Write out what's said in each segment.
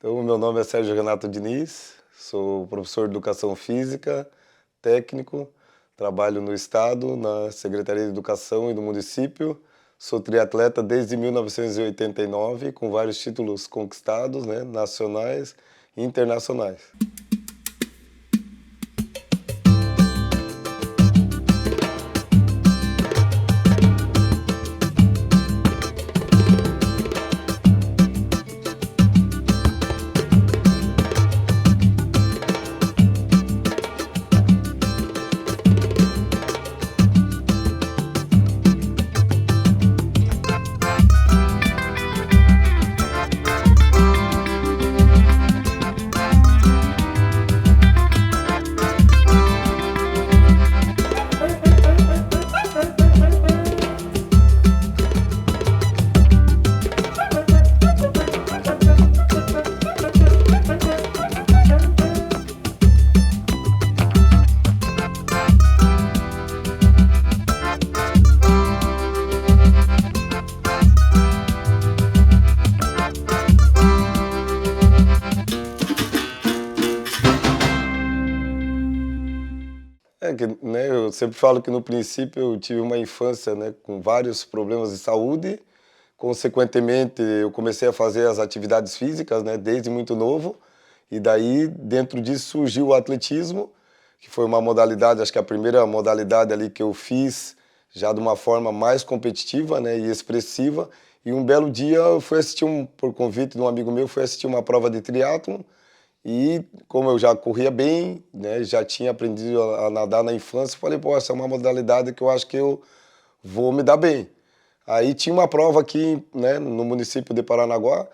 Então, meu nome é Sérgio Renato Diniz, sou professor de Educação Física, técnico, trabalho no Estado, na Secretaria de Educação e do município. Sou triatleta desde 1989, com vários títulos conquistados, né, nacionais e internacionais. Eu sempre falo que no princípio eu tive uma infância, né, com vários problemas de saúde. Consequentemente, eu comecei a fazer as atividades físicas, né, desde muito novo. E daí, dentro disso, surgiu o atletismo, que foi uma modalidade, acho que a primeira modalidade ali que eu fiz já de uma forma mais competitiva, né, e expressiva. E um belo dia eu fui assistir, por convite de um amigo meu, fui assistir uma prova de triatlon. E como eu já corria bem, né, já tinha aprendido a nadar na infância, falei, pô, essa é uma modalidade que eu acho que eu vou me dar bem. Aí tinha uma prova aqui, né, no município de Paranaguá.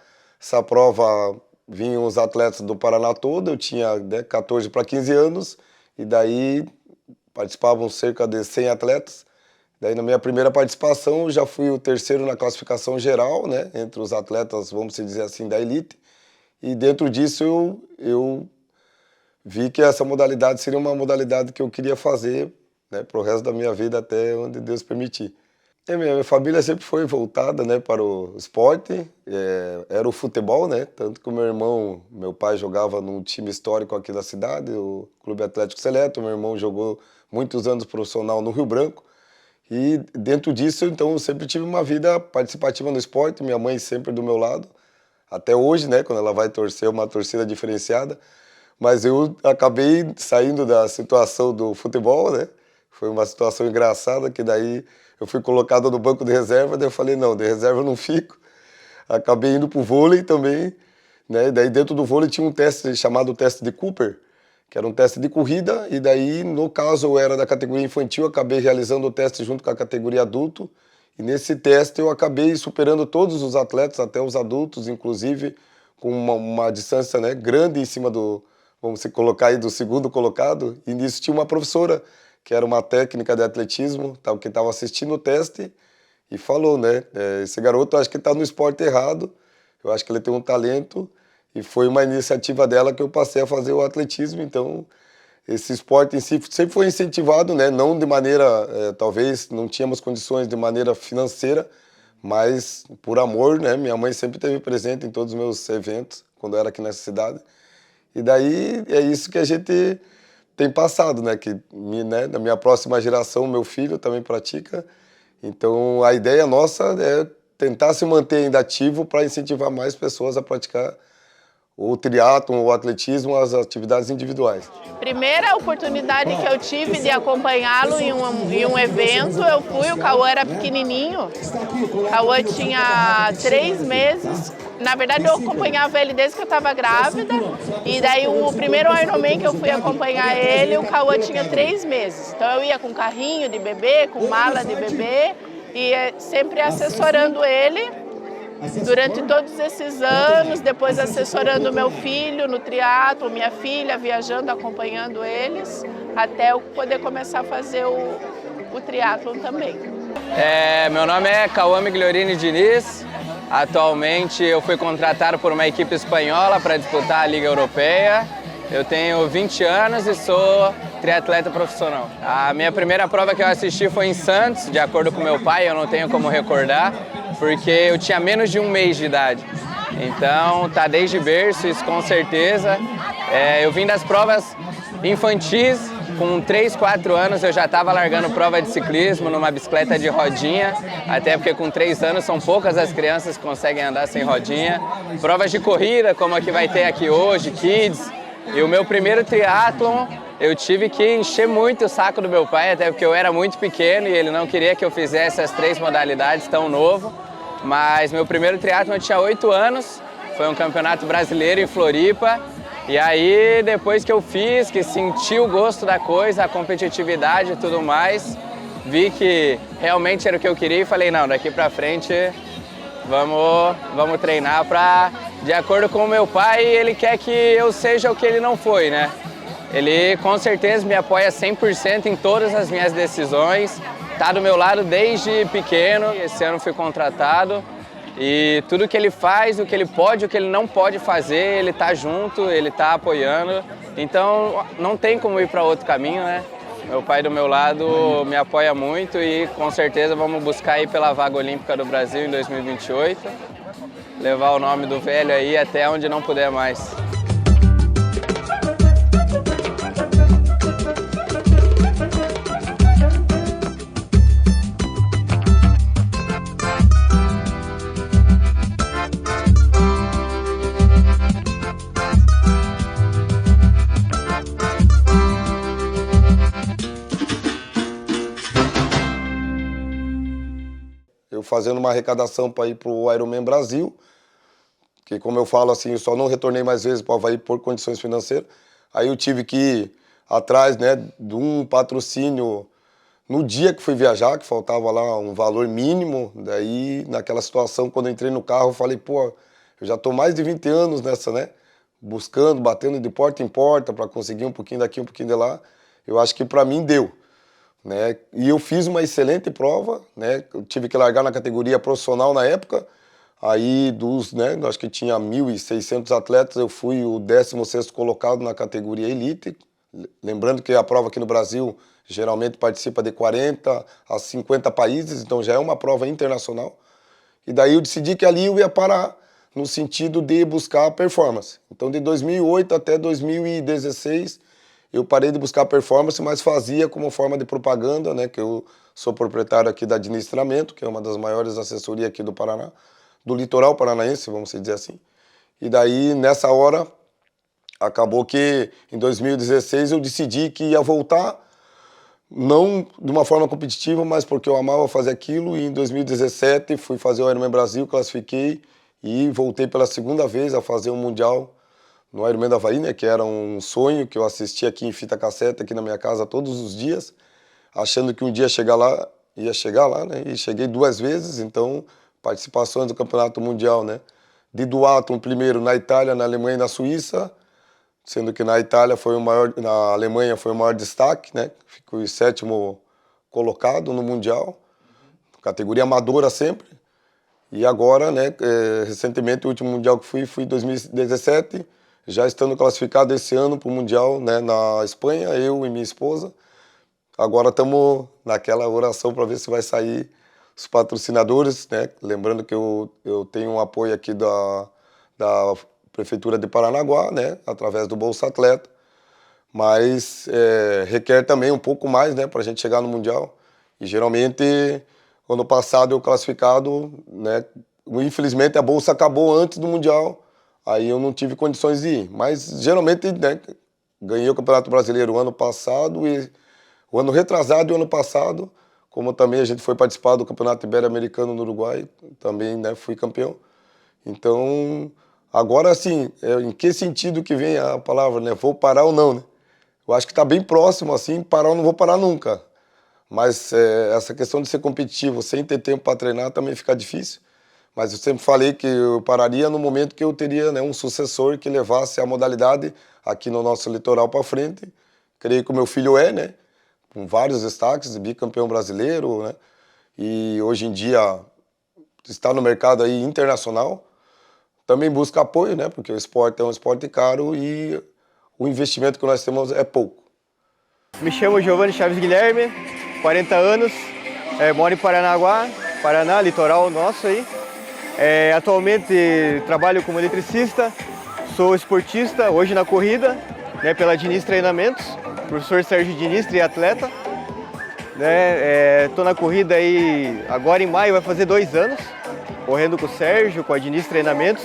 Essa prova vinham os atletas do Paraná todo, eu tinha, né, 14 para 15 anos, e daí participavam cerca de 100 atletas. Daí na minha primeira participação eu já fui o terceiro na classificação geral, né, entre os atletas, vamos dizer assim, da elite. E dentro disso eu vi que essa modalidade seria uma modalidade que eu queria fazer, né, para o resto da minha vida, até onde Deus permitir. E minha família sempre foi voltada, né, para o esporte, era o futebol, né, tanto que o meu pai jogava num time histórico aqui da cidade, o Clube Atlético Seleto, meu irmão jogou muitos anos profissional no Rio Branco. E dentro disso, então, eu sempre tive uma vida participativa no esporte, minha mãe sempre do meu lado. Até hoje, né, quando ela vai torcer, uma torcida diferenciada. Mas eu acabei saindo da situação do futebol, né? Foi uma situação engraçada, que daí eu fui colocado no banco de reserva, daí eu falei, não, de reserva eu não fico. Acabei indo pro vôlei também, né? Daí dentro do vôlei tinha um teste chamado teste de Cooper, que era um teste de corrida, e daí, no caso, eu era da categoria infantil, acabei realizando o teste junto com a categoria adulto. E nesse teste eu acabei superando todos os atletas, até os adultos, inclusive, com uma distância, né, grande em cima do, vamos colocar aí, do segundo colocado. E nisso tinha uma professora, que era uma técnica de atletismo, que estava assistindo o teste e falou, né, esse garoto acho que está no esporte errado, eu acho que ele tem um talento. E foi uma iniciativa dela que eu passei a fazer o atletismo. Então, esse esporte em si sempre foi incentivado, né? Não de maneira, talvez não tínhamos condições de maneira financeira, mas por amor, né? Minha mãe sempre esteve presente em todos os meus eventos, quando eu era aqui nessa cidade. E daí é isso que a gente tem passado, né? Que, né, da minha próxima geração, meu filho também pratica. Então, a ideia nossa é tentar se manter ainda ativo para incentivar mais pessoas a praticar o triatlon, o atletismo, as atividades individuais. Primeira oportunidade que eu tive de acompanhá-lo em um evento, eu fui, o Cauã era pequenininho, o Cauã tinha 3 meses, na verdade eu acompanhava ele desde que eu estava grávida, e daí o primeiro Ironman que eu fui acompanhar ele, o Cauã tinha 3 meses, então eu ia com carrinho de bebê, com mala de bebê, e sempre assessorando ele. Durante todos esses anos, depois assessorando meu filho no triatlo, minha filha viajando, acompanhando eles, até eu poder começar a fazer o triatlon também. Meu nome é Cauã Migliorini Diniz. Atualmente eu fui contratado por uma equipe espanhola para disputar a Liga Europeia. Eu tenho 20 anos e sou triatleta profissional. A minha primeira prova que eu assisti foi em Santos, de acordo com meu pai, eu não tenho como recordar, porque eu tinha menos de um mês de idade. Então tá desde berço, isso com certeza. Eu vim das provas infantis, com 3, 4 anos eu já estava largando prova de ciclismo numa bicicleta de rodinha, até porque com 3 anos são poucas as crianças que conseguem andar sem rodinha. Provas de corrida, como a que vai ter aqui hoje, Kids. E o meu primeiro triatlon, eu tive que encher muito o saco do meu pai, até porque eu era muito pequeno e ele não queria que eu fizesse as 3 modalidades tão novo. Mas meu primeiro triatlon eu tinha 8 anos, foi um campeonato brasileiro em Floripa. E aí, depois que eu fiz, que senti o gosto da coisa, a competitividade e tudo mais, vi que realmente era o que eu queria e falei, não, daqui pra frente vamos treinar pra, de acordo com o meu pai, ele quer que eu seja o que ele não foi, né? Ele com certeza me apoia 100% em todas as minhas decisões, tá do meu lado desde pequeno, esse ano fui contratado. E tudo que ele faz, o que ele pode, o que ele não pode fazer, ele tá junto, ele tá apoiando. Então não tem como ir para outro caminho, né? Meu pai do meu lado me apoia muito e com certeza vamos buscar ir pela vaga olímpica do Brasil em 2028. Levar o nome do velho aí até onde não puder mais. Eu fazendo uma arrecadação para ir para o Ironman Brasil, que como eu falo assim, eu só não retornei mais vezes para o Havaí por condições financeiras. Aí eu tive que ir atrás, né, de um patrocínio no dia que fui viajar, que faltava lá um valor mínimo. Daí, naquela situação, quando eu entrei no carro, eu falei, pô, eu já estou mais de 20 anos nessa, né, buscando, batendo de porta em porta para conseguir um pouquinho daqui, um pouquinho de lá. Eu acho que para mim deu. Né? E eu fiz uma excelente prova, né? Eu tive que largar na categoria profissional na época, aí né, acho que tinha 1.600 atletas, eu fui o 16º colocado na categoria elite, lembrando que a prova aqui no Brasil geralmente participa de 40 a 50 países, então já é uma prova internacional, e daí eu decidi que ali eu ia parar, no sentido de buscar performance. Então de 2008 até 2016, eu parei de buscar performance, mas fazia como forma de propaganda, né? Que eu sou proprietário aqui da Administramento, que é uma das maiores assessorias aqui do Paraná, do litoral paranaense, vamos dizer assim. E daí, nessa hora, acabou que em 2016 eu decidi que ia voltar, não de uma forma competitiva, mas porque eu amava fazer aquilo. E em 2017 fui fazer o Ironman Brasil, classifiquei e voltei pela segunda vez a fazer um Mundial no Ironman do Havaí, né, que era um sonho que eu assistia aqui em fita cassete, aqui na minha casa todos os dias, achando que um dia ia chegar lá, né, e cheguei 2 vezes, então participações do Campeonato Mundial, né, de duatlon primeiro na Itália, na Alemanha e na Suíça, sendo que na Itália na Alemanha foi o maior destaque, né, ficou o 7º colocado no Mundial, categoria amadora sempre, e agora, né, recentemente o último Mundial que fui em 2017, já estando classificado esse ano para o Mundial, né, na Espanha, eu e minha esposa. Agora estamos naquela oração para ver se vai sair os patrocinadores, né? Lembrando que eu tenho um apoio aqui da Prefeitura de Paranaguá, né, através do Bolsa Atleta, mas requer também um pouco mais, né, para a gente chegar no Mundial. E geralmente, ano passado eu classificado, né, infelizmente a bolsa acabou antes do Mundial, aí eu não tive condições de ir, mas geralmente, né, ganhei o Campeonato Brasileiro o ano passado e o ano retrasado e o ano passado, como também a gente foi participar do Campeonato Ibero-Americano no Uruguai, também, né, fui campeão. Então, agora sim, em que sentido que vem a palavra, né, vou parar ou não, né? Eu acho que está bem próximo, assim, parar eu não vou parar nunca. Mas essa questão de ser competitivo sem ter tempo para treinar também fica difícil. Mas eu sempre falei que eu pararia no momento que eu teria, né, um sucessor que levasse a modalidade aqui no nosso litoral para frente. Creio que o meu filho né, com vários destaques, bicampeão brasileiro, né, e hoje em dia está no mercado aí internacional. Também busca apoio, né, porque o esporte é um esporte caro e o investimento que nós temos é pouco. Me chamo Giovanni Chaves Guilherme, 40 anos, moro em Paranaguá, Paraná, litoral nosso aí. Atualmente trabalho como eletricista, sou esportista, hoje na corrida, né, pela Diniz Treinamentos, professor Sérgio Diniz, triatleta. Estou na corrida aí, agora em maio vai fazer 2 anos, correndo com o Sérgio, com a Diniz Treinamentos.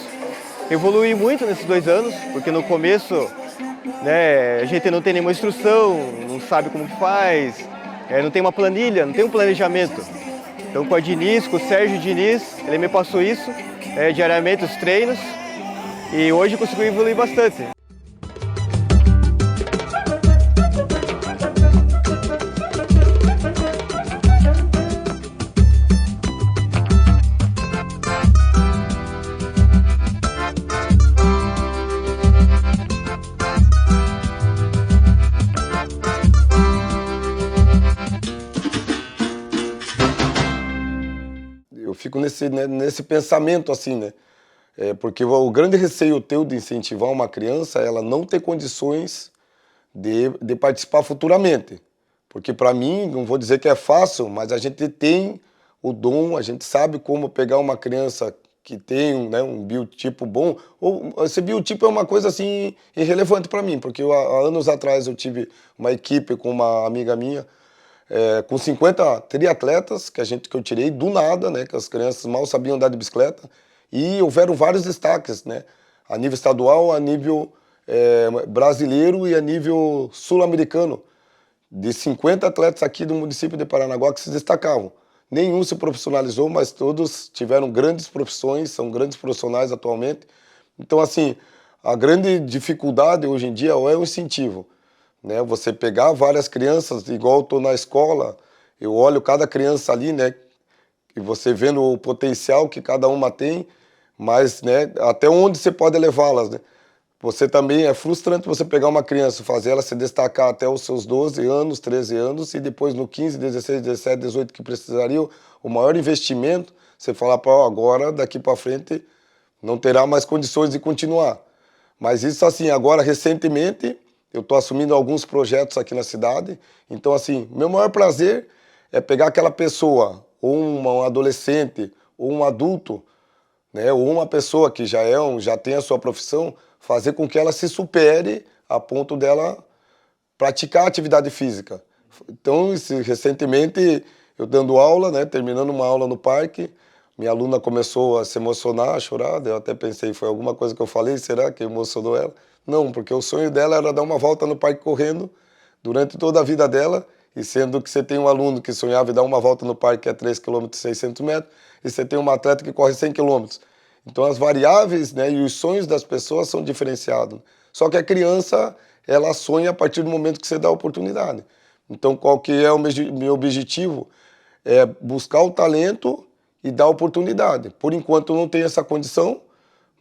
Evolui muito nesses 2 anos, porque no começo, né, a gente não tem nenhuma instrução, não sabe como que faz, não tem uma planilha, não tem um planejamento. Então com a Diniz, com o Sérgio Diniz, ele me passou isso, diariamente os treinos, e hoje consegui evoluir bastante. Eu fico nesse pensamento assim, né? Porque o grande receio teu de incentivar uma criança é ela não ter condições de participar futuramente. Porque para mim, não vou dizer que é fácil, mas a gente tem o dom, a gente sabe como pegar uma criança que tem um biotipo bom. Ou esse biotipo é uma coisa assim irrelevante para mim, porque há anos atrás eu tive uma equipe com uma amiga minha, com 50 triatletas que eu tirei do nada, né, que as crianças mal sabiam andar de bicicleta, e houveram vários destaques, né, a nível estadual, a nível brasileiro e a nível sul-americano, de 50 atletas aqui do município de Paranaguá que se destacavam. Nenhum se profissionalizou, mas todos tiveram grandes profissões, são grandes profissionais atualmente. Então, assim, a grande dificuldade hoje em dia é o incentivo. Né, você pegar várias crianças, igual eu estou na escola, eu olho cada criança ali, né, e você vendo o potencial que cada uma tem, mas, né, até onde você pode levá-las, né? Você também é frustrante você pegar uma criança, fazer ela se destacar até os seus 12 anos, 13 anos, e depois no 15, 16, 17, 18 que precisaria o maior investimento, você falar para ela, agora, daqui para frente, não terá mais condições de continuar. Mas isso assim, agora recentemente, eu estou assumindo alguns projetos aqui na cidade, então assim, meu maior prazer é pegar aquela pessoa, ou um adolescente, ou um adulto, né, ou uma pessoa que já tem a sua profissão, fazer com que ela se supere a ponto dela praticar atividade física. Então, recentemente, eu dando aula, né, terminando uma aula no parque, minha aluna começou a se emocionar, a chorar, eu até pensei, foi alguma coisa que eu falei, será que emocionou ela? Não, porque o sonho dela era dar uma volta no parque correndo durante toda a vida dela, e sendo que você tem um aluno que sonhava em dar uma volta no parque que é 3 km e 600 metros, e você tem uma atleta que corre 100 km. Então as variáveis, né, e os sonhos das pessoas são diferenciados. Só que a criança, ela sonha a partir do momento que você dá a oportunidade. Então qual que é o meu objetivo? É buscar o talento e dar a oportunidade. Por enquanto eu não tenho essa condição,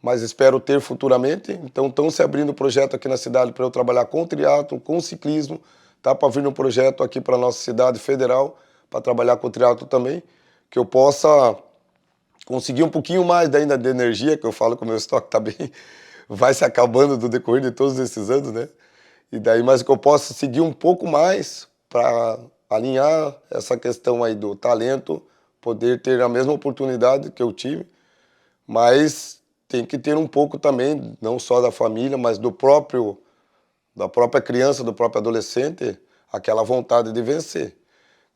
mas espero ter futuramente. Então estão se abrindo projeto aqui na cidade para eu trabalhar com triatlo, com ciclismo. Tá para vir um projeto aqui para a nossa cidade federal, para trabalhar com triatlo também, que eu possa conseguir um pouquinho mais ainda de energia, que eu falo que o meu estoque tá bem, vai se acabando do decorrer de todos esses anos, né? E daí, mas que eu possa seguir um pouco mais para alinhar essa questão aí do talento, poder ter a mesma oportunidade que eu tive, mas tem que ter um pouco também, não só da família, mas da própria criança, do próprio adolescente, aquela vontade de vencer.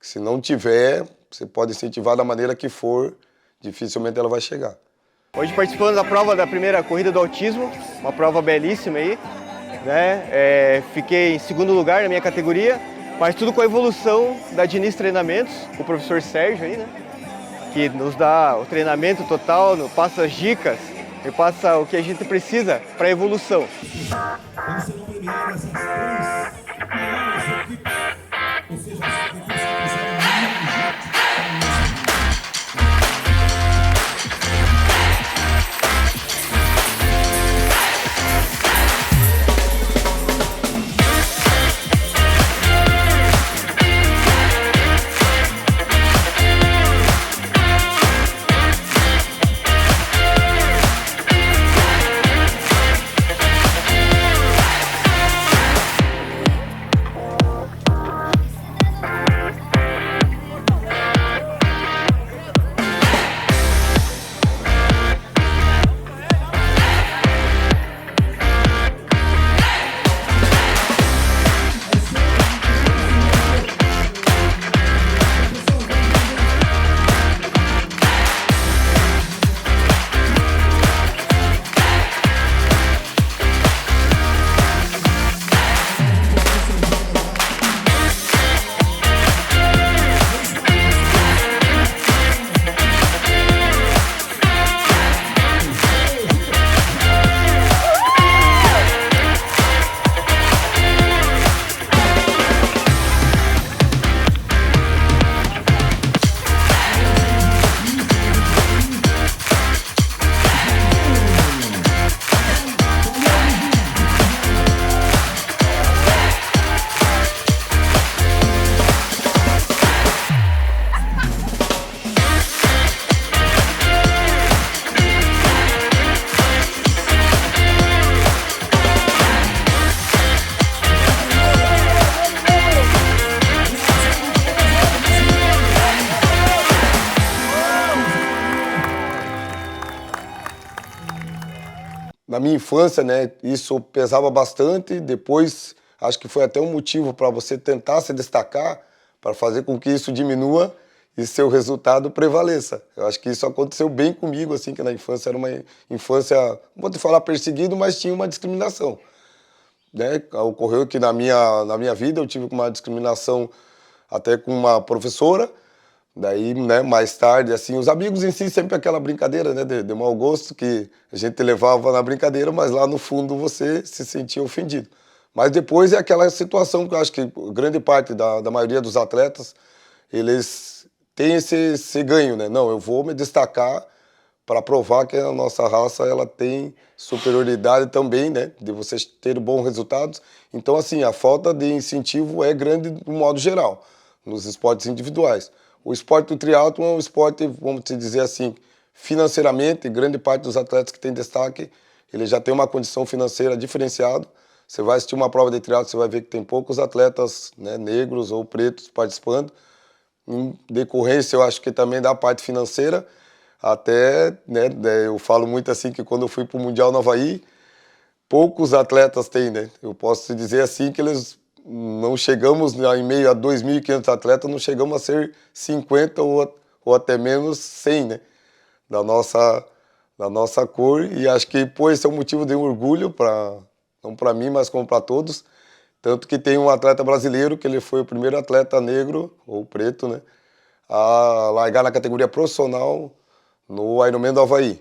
Que se não tiver, você pode incentivar da maneira que for, dificilmente ela vai chegar. Hoje participando da prova da primeira corrida do autismo, uma prova belíssima aí, né? Fiquei em 2º lugar na minha categoria, mas tudo com a evolução da Diniz Treinamentos, com o professor Sérgio aí, né? Que nos dá o treinamento total, nos passa as dicas e passa o que a gente precisa para a evolução. na minha infância, né, isso pesava bastante. Depois, acho que foi até um motivo para você tentar se destacar, para fazer com que isso diminua e seu resultado prevaleça. Eu acho que isso aconteceu bem comigo, assim, que na infância era uma infância, não vou te falar perseguido, mas tinha uma discriminação, né? Ocorreu que na minha vida eu tive uma discriminação até com uma professora. Daí, né, mais tarde, assim, os amigos em si, sempre aquela brincadeira, né, de mau gosto, que a gente levava na brincadeira, mas lá no fundo você se sentia ofendido. Mas depois é aquela situação que eu acho que grande parte da maioria dos atletas, eles têm esse ganho, né? Não, eu vou me destacar para provar que a nossa raça, ela tem superioridade também, né, de vocês terem bons resultados. Então, assim, a falta de incentivo é grande no modo geral, nos esportes individuais. O esporte do triatlon é um esporte, vamos dizer assim, financeiramente, grande parte dos atletas que tem destaque, ele já tem uma condição financeira diferenciada. Você vai assistir uma prova de triatlon, você vai ver que tem poucos atletas, né, negros ou pretos participando. Em decorrência, eu acho que também da parte financeira, até, né, eu falo muito assim que quando eu fui para o Mundial no Havaí, poucos atletas têm, né? Eu posso dizer assim que eles não chegamos, em meio a 2.500 atletas, não chegamos a ser 50 ou até menos 100, né? Da nossa cor, e acho que, pô, esse é um motivo de orgulho, não para mim, mas como para todos. Tanto que tem um atleta brasileiro, que ele foi o primeiro atleta negro, ou preto, né, a largar na categoria profissional no Ironman do Havaí,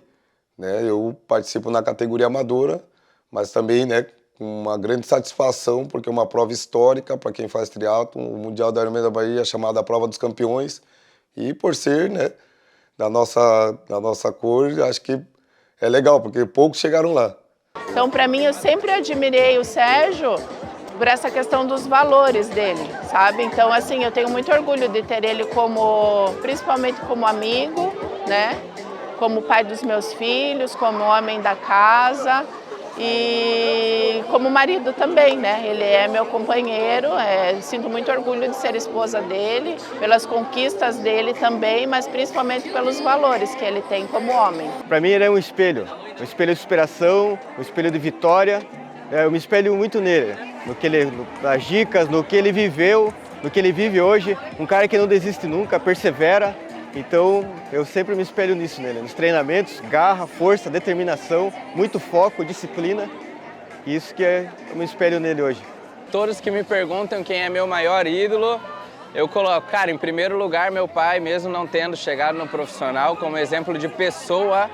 né? Eu participo na categoria amadora, mas também, né, com uma grande satisfação, porque é uma prova histórica para quem faz triatlon. O Mundial do Ironman da Bahia é chamada a Prova dos Campeões, e por ser, né, da nossa cor, acho que é legal, porque poucos chegaram lá. Então, para mim, eu sempre admirei o Sérgio por essa questão dos valores dele, sabe? Então, assim, eu tenho muito orgulho de ter ele principalmente como amigo, né? Como pai dos meus filhos, como homem da casa e como marido também, né? Ele é meu companheiro, sinto muito orgulho de ser esposa dele, pelas conquistas dele também, mas principalmente pelos valores que ele tem como homem. Para mim ele é um espelho de superação, um espelho de vitória. Eu me espelho muito nele, nas dicas, no que ele viveu, no que ele vive hoje. Um cara que não desiste nunca, persevera. Então, eu sempre me espelho nisso nele, nos treinamentos, garra, força, determinação, muito foco, disciplina. Isso que eu me espelho nele hoje. Todos que me perguntam quem é meu maior ídolo, eu coloco, cara, em primeiro lugar, meu pai, mesmo não tendo chegado no profissional, como exemplo de pessoa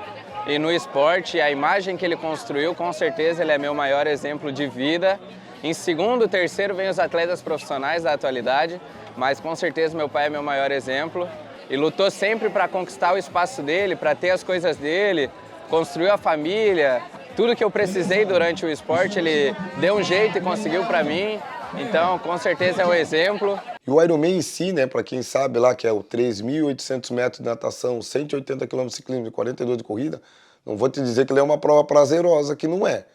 e no esporte, a imagem que ele construiu, com certeza ele é meu maior exemplo de vida. Em segundo, terceiro, vem os atletas profissionais da atualidade, mas com certeza meu pai é meu maior exemplo. E lutou sempre para conquistar o espaço dele, para ter as coisas dele, construiu a família, tudo que eu precisei durante o esporte, ele deu um jeito e conseguiu para mim. Então, com certeza é um exemplo. E o Ironman em si, né, para quem sabe lá, que é o 3.800 metros de natação, 180 km de ciclismo e 42 de corrida, não vou te dizer que ele é uma prova prazerosa, que não é.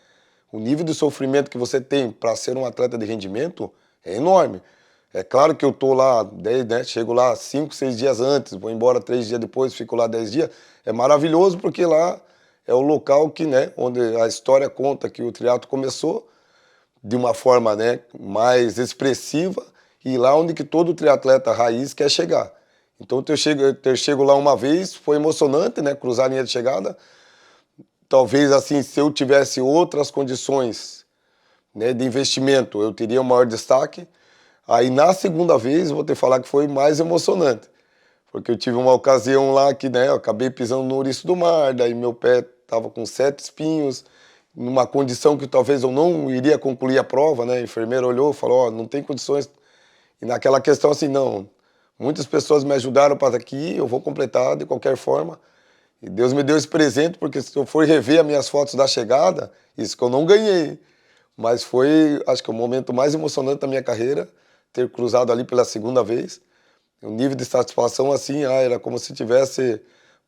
O nível de sofrimento que você tem para ser um atleta de rendimento é enorme. É claro que eu tô lá, né, chego lá 5, 6 dias antes, vou embora 3 dias depois, fico lá 10 dias. É maravilhoso porque lá é o local que, né, onde a história conta que o triatlo começou de uma forma, né, mais expressiva, e lá onde que todo triatleta raiz quer chegar. Então ter chego lá uma vez foi emocionante, né, cruzar a linha de chegada. Talvez assim, se eu tivesse outras condições, né, de investimento, eu teria um maior destaque. Aí na segunda vez, vou te falar que foi mais emocionante, porque eu tive uma ocasião lá que, né, eu acabei pisando no ouriço do mar, daí meu pé estava com 7 espinhos, numa condição que talvez eu não iria concluir a prova, né? A enfermeira olhou e falou, não tem condições. E naquela questão assim, não, muitas pessoas me ajudaram para aqui, eu vou completar de qualquer forma. E Deus me deu esse presente, porque se eu for rever as minhas fotos da chegada, isso que eu não ganhei, mas foi, acho que o momento mais emocionante da minha carreira, ter cruzado ali pela segunda vez. O nível de satisfação assim, era como se tivesse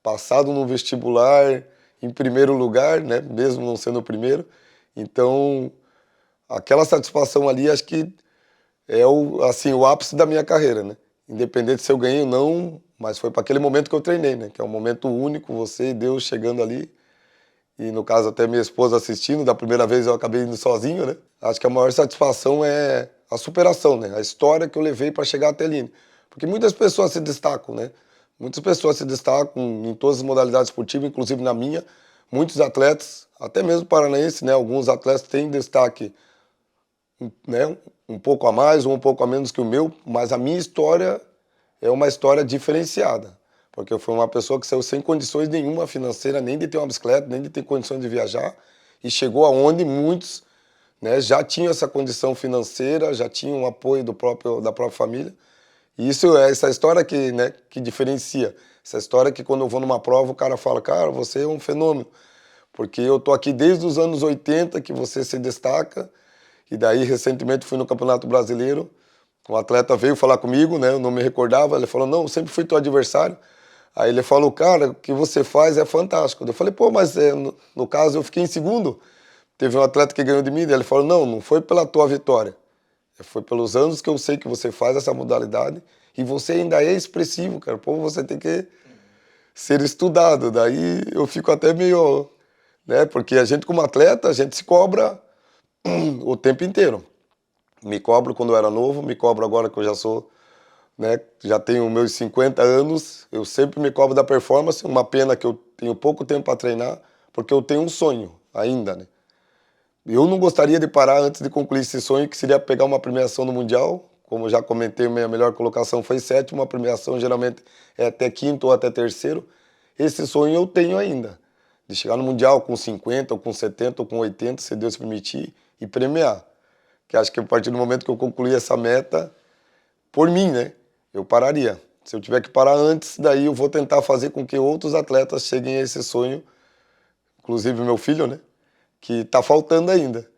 passado no vestibular em primeiro lugar, né, mesmo não sendo o primeiro. Então, aquela satisfação ali, acho que é o ápice da minha carreira, né? Independente se eu ganhei ou não, mas foi para aquele momento que eu treinei, né? Que é um momento único, você e Deus chegando ali. e no caso até minha esposa assistindo, da primeira vez eu acabei indo sozinho, né? Acho que a maior satisfação é a superação, né? A história que eu levei para chegar até ali. Porque muitas pessoas se destacam, né? Muitas pessoas se destacam em todas as modalidades esportivas, inclusive na minha. Muitos atletas, até mesmo paranaense, né? Alguns atletas têm destaque, né? Um pouco a mais ou um pouco a menos que o meu, mas a minha história é uma história diferenciada. Porque eu fui uma pessoa que saiu sem condições nenhuma financeira, nem de ter uma bicicleta, nem de ter condições de viajar, e chegou aonde muitos, né, já tinham essa condição financeira, já tinham o apoio da própria família. E isso é essa história que, né, que diferencia. Essa história que quando eu vou numa prova o cara fala, cara, você é um fenômeno. Porque eu tô aqui desde os anos 80 que você se destaca. E daí recentemente fui no Campeonato Brasileiro. Um atleta veio falar comigo, né, eu não me recordava. Ele falou, não, eu sempre fui teu adversário. Aí ele falou, cara, o que você faz é fantástico. Eu falei, pô, mas no caso eu fiquei em segundo. Teve um atleta que ganhou de mim, ele falou, não foi pela tua vitória. Foi pelos anos que eu sei que você faz essa modalidade e você ainda é expressivo, cara. Pô, você tem que ser estudado. Daí eu fico até meio, né, porque a gente como atleta, a gente se cobra o tempo inteiro. Me cobro quando eu era novo, me cobro agora que eu já sou, né, já tenho meus 50 anos, eu sempre me cobro da performance, uma pena que eu tenho pouco tempo para treinar, porque eu tenho um sonho ainda, né? Eu não gostaria de parar antes de concluir esse sonho, que seria pegar uma premiação no Mundial. Como eu já comentei, minha melhor colocação foi sétima, a premiação geralmente é até quinto ou até terceiro. Esse sonho eu tenho ainda, de chegar no Mundial com 50, ou com 70, ou com 80, se Deus permitir, e premiar. Que acho que a partir do momento que eu concluir essa meta, por mim, né, eu pararia. Se eu tiver que parar antes, daí eu vou tentar fazer com que outros atletas cheguem a esse sonho, inclusive meu filho, né, que está faltando ainda.